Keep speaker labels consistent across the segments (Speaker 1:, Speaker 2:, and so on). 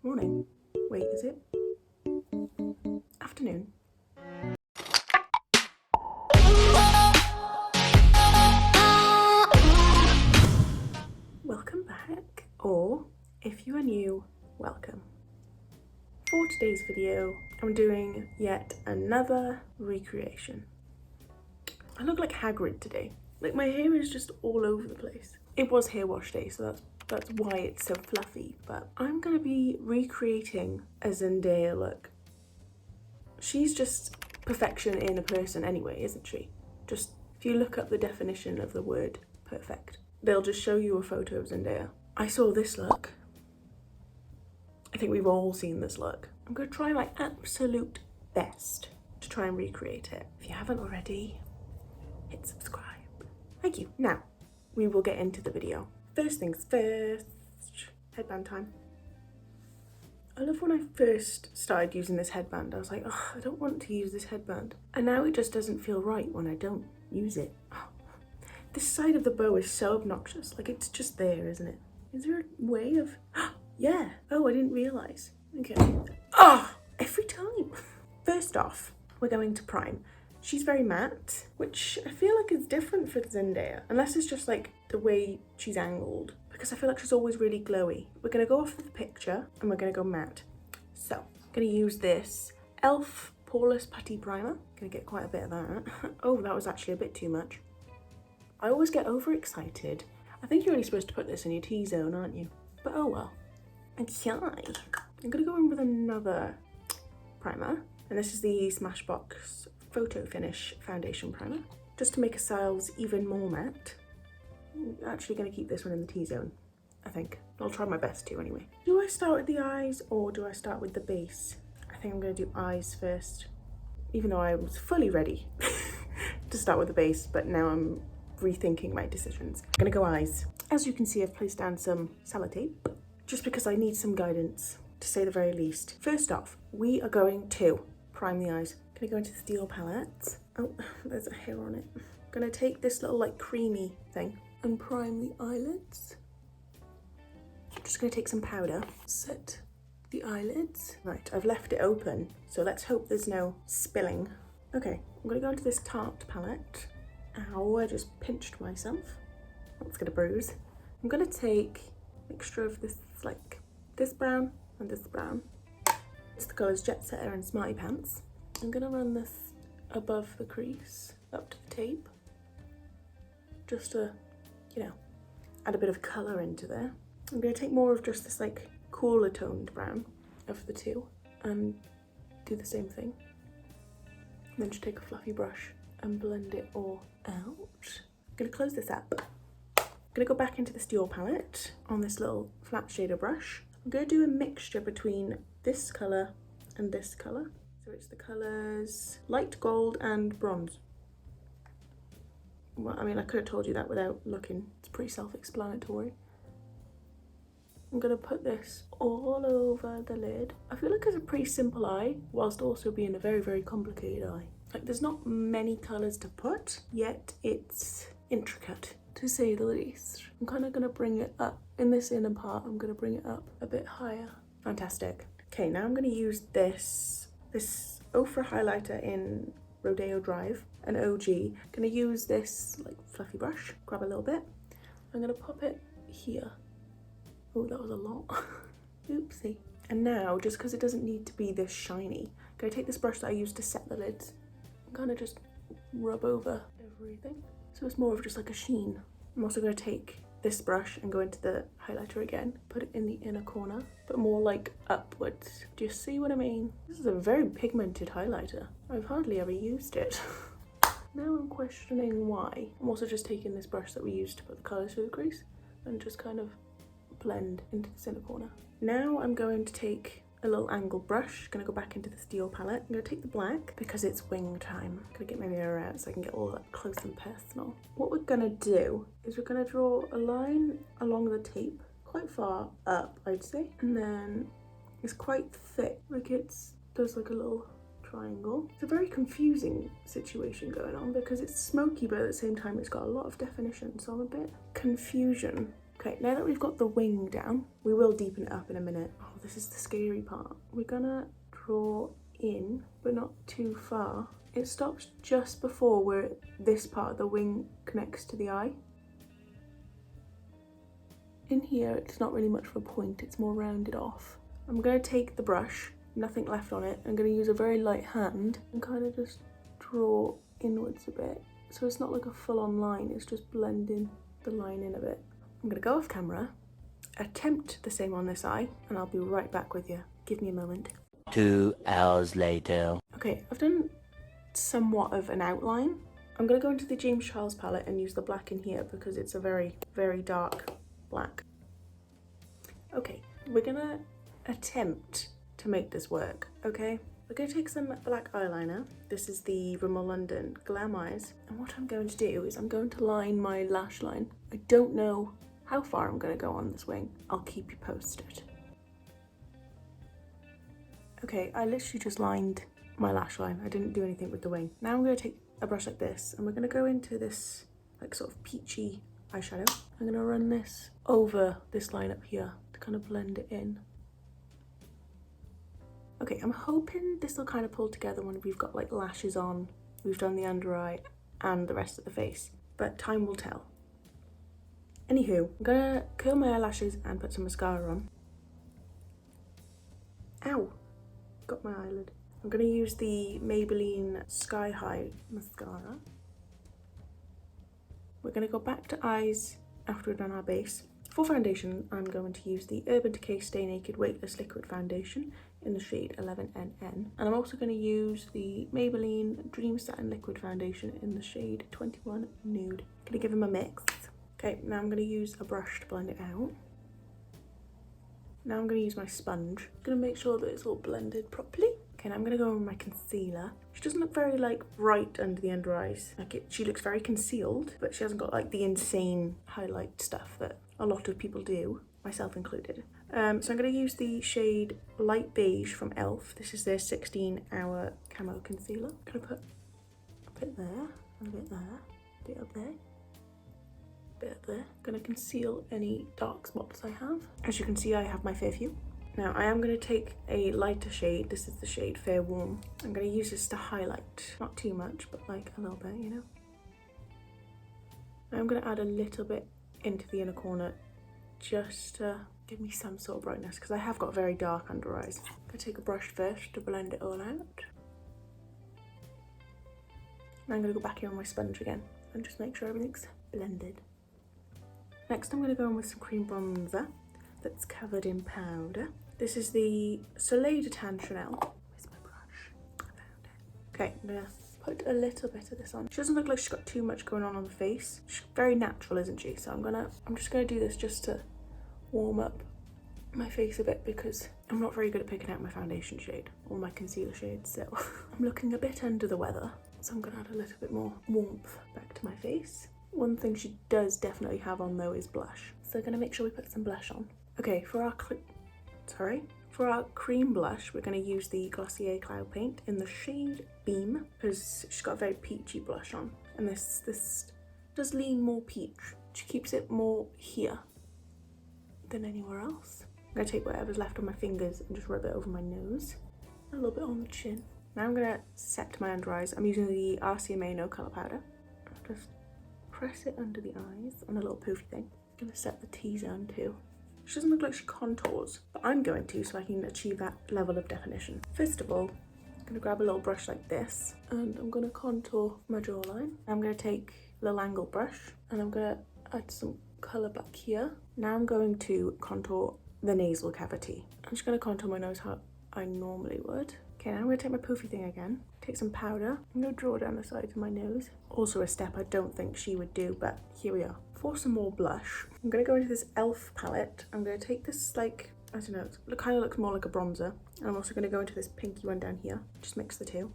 Speaker 1: Morning. Wait, is it? Afternoon. Welcome back, or if you are new, welcome. For today's video, I'm doing yet another recreation. I look like Hagrid today. Like, my hair is just all over the place. It was hair wash day, so that's why it's so fluffy, but I'm gonna be recreating a Zendaya look. She's just perfection in a person anyway, isn't she? Just, if you look up the definition of the word perfect, they'll just show you a photo of Zendaya. I saw this look. I think we've all seen this look. I'm gonna try my absolute best to try and recreate it. If you haven't already, hit subscribe. Thank you. Now, we will get into the video. First things first, headband time. I love when I first started using this headband, I was like, oh, I don't want to use this headband. And now it just doesn't feel right when I don't use it. Oh, this side of the bow is so obnoxious. Like, it's just there, isn't it? Is there a way of, yeah. Oh, I didn't realize. Okay. Oh, every time. First off, we're going to prime. She's very matte, which I feel like is different for Zendaya, unless it's just like the way she's angled, because I feel like she's always really glowy. We're gonna go off of the picture and we're gonna go matte. So, I'm gonna use this e.l.f. Poreless Putty Primer. Gonna get quite a bit of that. Oh, that was actually a bit too much. I always get overexcited. I think you're only supposed to put this in your T-zone, aren't you? But oh well. Okay, I'm gonna go in with another primer, and this is the Smashbox Photo Finish Foundation Primer, just to make her styles even more matte. I'm actually going to keep this one in the T-zone, I think. I'll try my best to anyway. Do I start with the eyes or do I start with the base? I think I'm going to do eyes first, even though I was fully ready to start with the base, but now I'm rethinking my decisions. I'm going to go eyes. As you can see, I've placed down some sellotape, just because I need some guidance, to say the very least. First off, we are going to prime the eyes. Gonna go into the Steel palette. Oh, there's a hair on it. Gonna take this little like creamy thing and prime the eyelids. Just gonna take some powder, set the eyelids. Right, I've left it open, so let's hope there's no spilling. Okay, I'm gonna go into this Tarte palette. Ow, I just pinched myself. That's gonna bruise. I'm gonna take a mixture of this, like this brown and this brown. It's the colours Jet Setter and Smarty Pants. I'm gonna run this above the crease, up to the tape, just to, you know, add a bit of colour into there. I'm gonna take more of just this like cooler toned brown of the two and do the same thing. And then just take a fluffy brush and blend it all out. I'm gonna close this up. I'm gonna go back into the Steel palette on this little flat shader brush. I'm gonna do a mixture between this colour and this colour. So it's the colours light gold and bronze. Well, I mean, I could have told you that without looking. It's pretty self-explanatory. I'm gonna put this all over the lid. I feel like it's a pretty simple eye, whilst also being a very, very complicated eye. Like, there's not many colours to put, yet it's intricate, to say the least. I'm kind of gonna bring it up. In this inner part, I'm gonna bring it up a bit higher. Fantastic. Okay, now I'm gonna use this Ofra highlighter in Rodeo Drive, an OG. Gonna use this like fluffy brush, grab a little bit. I'm gonna pop it here. Oh, that was a lot. Oopsie. And now, just because it doesn't need to be this shiny, I'm gonna take this brush that I used to set the lids and kind of just rub over everything. So it's more of just like a sheen. I'm also gonna take this brush and go into the highlighter again, put it in the inner corner, but more like upwards. Do you see what I mean? This is a very pigmented highlighter. I've hardly ever used it. Now I'm questioning why. I'm also just taking this brush that we used to put the colours through the crease and just kind of blend into the inner corner. Now I'm going to take a little angled brush, gonna go back into the Steel palette. I'm gonna take the black because it's wing time. I'm gonna get my mirror out so I can get all that close and personal. What we're gonna do is we're gonna draw a line along the tape, quite far up, I'd say, and then it's quite thick, like does like a little triangle. It's a very confusing situation going on because it's smoky, but at the same time it's got a lot of definition, so I'm a bit confusion. Okay, now that we've got the wing down, we will deepen it up in a minute. Oh, this is the scary part. We're gonna draw in, but not too far. It stops just before where this part of the wing connects to the eye. In here, it's not really much of a point, it's more rounded off. I'm gonna take the brush, nothing left on it. I'm gonna use a very light hand and kind of just draw inwards a bit. So it's not like a full-on line, it's just blending the line in a bit. I'm gonna go off camera, attempt the same on this eye, and I'll be right back with you. Give me a moment.
Speaker 2: 2 hours later.
Speaker 1: Okay, I've done somewhat of an outline. I'm gonna go into the James Charles palette and use the black in here because it's a very, very dark black. Okay, we're gonna attempt to make this work, okay? We're gonna take some black eyeliner. This is the Rimmel London Glam Eyes. And what I'm going to do is I'm going to line my lash line. I don't know how far I'm gonna go on this wing. I'll keep you posted. Okay, I literally just lined my lash line. I didn't do anything with the wing. Now I'm gonna take a brush like this and we're gonna go into this like sort of peachy eyeshadow. I'm gonna run this over this line up here to kind of blend it in. Okay, I'm hoping this will kind of pull together when we've got like lashes on, we've done the under eye and the rest of the face, but time will tell. Anywho, I'm gonna curl my eyelashes and put some mascara on. Ow, got my eyelid. I'm gonna use the Maybelline Sky High mascara. We're gonna go back to eyes after we've done our base. For foundation, I'm going to use the Urban Decay Stay Naked Weightless Liquid Foundation in the shade 11NN. And I'm also going to use the Maybelline Dream Satin Liquid Foundation in the shade 21 Nude. Gonna give them a mix. Okay, now I'm going to use a brush to blend it out. Now I'm going to use my sponge. Gonna make sure that it's all blended properly. Okay, now I'm going to go in with my concealer. She doesn't look very like bright under the under eyes. She looks very concealed, but she hasn't got like the insane highlight stuff that a lot of people do, myself included. So I'm going to use the shade Light Beige from e.l.f. This is their 16-hour camo concealer. I'm going to put a bit there, and a bit there, a bit up there, a bit up there. I'm going to conceal any dark spots I have. As you can see, I have my fair few. Now I am going to take a lighter shade. This is the shade Fair Warm. I'm going to use this to highlight. Not too much, but like a little bit, you know. Now I'm going to add a little bit into the inner corner just to give me some sort of brightness because I have got very dark under eyes. I'm going to take a brush first to blend it all out. Now I'm going to go back here on my sponge again and just make sure everything's blended. Next I'm going to go in with some cream bronzer that's covered in powder. This is the Soleil de Tan Chanel. Where's my brush? I found it. Okay, I'm going to put a little bit of this on. She doesn't look like she's got too much going on the face. She's very natural, isn't she? So I'm just gonna do this just to warm up my face a bit because I'm not very good at picking out my foundation shade or my concealer shade, so I'm looking a bit under the weather. So I'm gonna add a little bit more warmth back to my face. One thing she does definitely have on though is blush. So I'm gonna make sure we put some blush on. Okay, for our cream blush, we're going to use the Glossier Cloud Paint in the shade Beam because she's got a very peachy blush on. And this does lean more peach. She keeps it more here than anywhere else. I'm going to take whatever's left on my fingers and just rub it over my nose. A little bit on the chin. Now I'm going to set my under eyes. I'm using the RCMA No Colour Powder. I'll just press it under the eyes on a little poofy thing. I'm going to set the T-zone too. She doesn't look like she contours, but I'm going to so I can achieve that level of definition. First of all, I'm going to grab a little brush like this and I'm going to contour my jawline. I'm going to take a little angle brush and I'm going to add some colour back here. Now I'm going to contour the nasal cavity. I'm just going to contour my nose how I normally would. Okay, now I'm going to take my poofy thing again, take some powder. I'm going to draw down the sides of my nose. Also a step I don't think she would do, but here we are. For some more blush, I'm going to go into this e.l.f. palette. I'm going to take this, like, I don't know, it kind of looks more like a bronzer. And I'm also going to go into this pinky one down here. Just mix the two.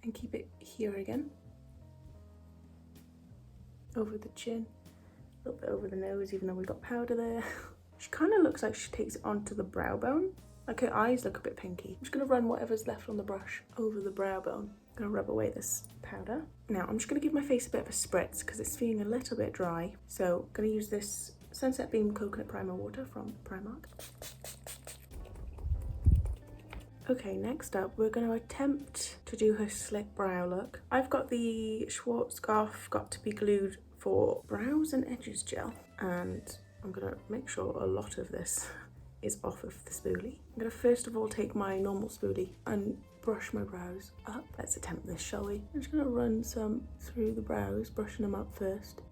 Speaker 1: And keep it here again. Over the chin. A little bit over the nose, even though we've got powder there. She kind of looks like she takes it onto the brow bone. Like her eyes look a bit pinky. I'm just going to run whatever's left on the brush over the brow bone. I'm going to rub away this powder. Now I'm just going to give my face a bit of a spritz because it's feeling a little bit dry. So I'm going to use this Sunset Beam Coconut Primer Water from Primark. Okay, next up we're going to attempt to do her slick brow look. I've got the Schwarzkopf Got to Be Glued for Brows and Edges gel, and I'm going to make sure a lot of this is off of the spoolie. I'm going to first of all take my normal spoolie and brush my brows up. Let's attempt this, shall we? I'm just going to run some through the brows, brushing them up first.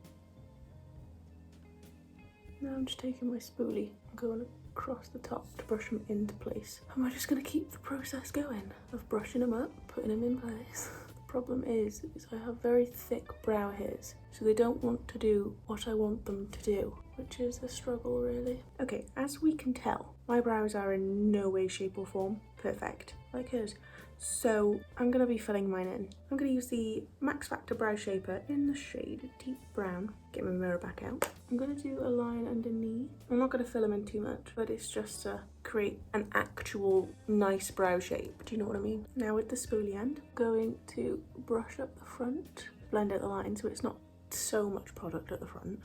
Speaker 1: Now I'm just taking my spoolie and going across the top to brush them into place. Am I just going to keep the process going of brushing them up, putting them in place? The problem is I have very thick brow hairs, so they don't want to do what I want them to do, which is a struggle really. Okay, as we can tell, my brows are in no way, shape or form perfect, like hers. So I'm going to be filling mine in. I'm going to use the Max Factor Brow Shaper in the shade Deep Brown. Get my mirror back out. I'm going to do a line underneath. I'm not going to fill them in too much, but it's just to create an actual nice brow shape. Do you know what I mean? Now with the spoolie end, I'm going to brush up the front, blend out the line so it's not so much product at the front.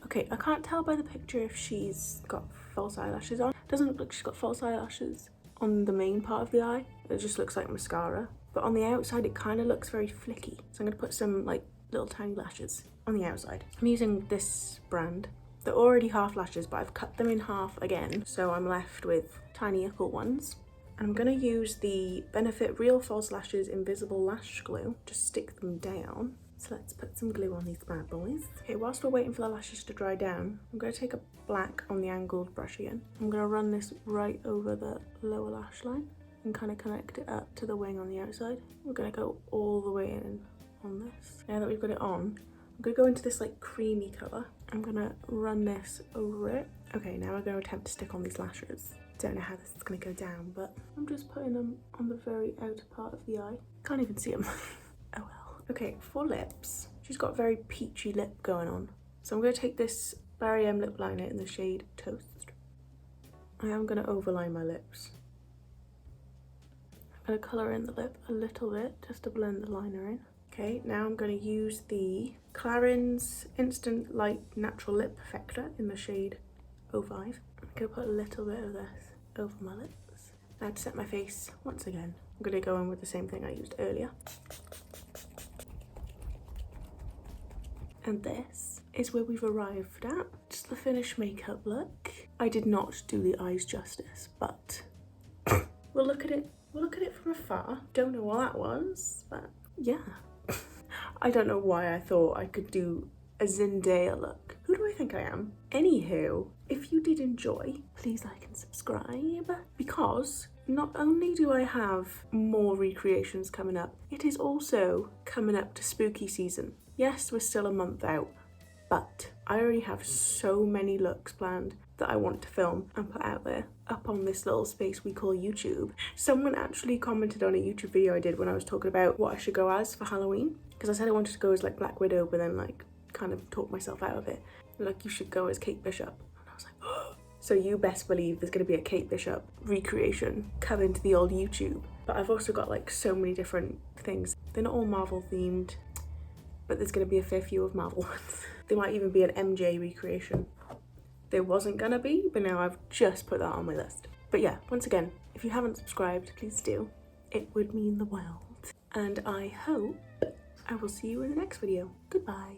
Speaker 1: Okay, I can't tell by the picture if she's got false eyelashes on. Doesn't look like she's got false eyelashes on the main part of the eye. It just looks like mascara. But on the outside, it kind of looks very flicky. So I'm going to put some like little tiny lashes on the outside. I'm using this brand. They're already half lashes, but I've cut them in half again. So I'm left with tiny equal ones. And I'm going to use the Benefit Real False Lashes Invisible Lash Glue. Just stick them down. So let's put some glue on these bad boys. Okay, whilst we're waiting for the lashes to dry down, I'm going to take a black on the angled brush again. I'm going to run this right over the lower lash line and kind of connect it up to the wing on the outside. We're going to go all the way in on this. Now that we've got it on, I'm going to go into this like creamy colour. I'm going to run this over it. Okay, now we're going to attempt to stick on these lashes. Don't know how this is going to go down, but I'm just putting them on the very outer part of the eye. Can't even see them. Oh well. Okay, for lips, she's got a very peachy lip going on. So I'm going to take this Barry M lip liner in the shade Toast. I am going to overline my lips. I'm going to colour in the lip a little bit just to blend the liner in. Okay, now I'm going to use the Clarins Instant Light Natural Lip Perfector in the shade 05. I'm going to put a little bit of this over my lips. Now to set my face once again, I'm going to go in with the same thing I used earlier. And this is where we've arrived at. Just the finished makeup look. I did not do the eyes justice, but we'll look at it from afar. Don't know what that was, but yeah. I don't know why I thought I could do a Zendaya look. Who do I think I am? Anywho, if you did enjoy, please like and subscribe, because not only do I have more recreations coming up, it is also coming up to spooky season. Yes, we're still a month out, but I already have so many looks planned that I want to film and put out there, up on this little space we call YouTube. Someone actually commented on a YouTube video I did when I was talking about what I should go as for Halloween, because I said I wanted to go as like Black Widow, but then like kind of talk myself out of it. Like, you should go as Kate Bishop. And I was like, oh. So you best believe there's going to be a Kate Bishop recreation coming to the old YouTube. But I've also got like so many different things. They're not all Marvel themed, but there's going to be a fair few of Marvel ones. There might even be an MJ recreation. There wasn't going to be, but now I've just put that on my list. But yeah, once again, if you haven't subscribed, please do. It would mean the world. And I hope I will see you in the next video. Goodbye.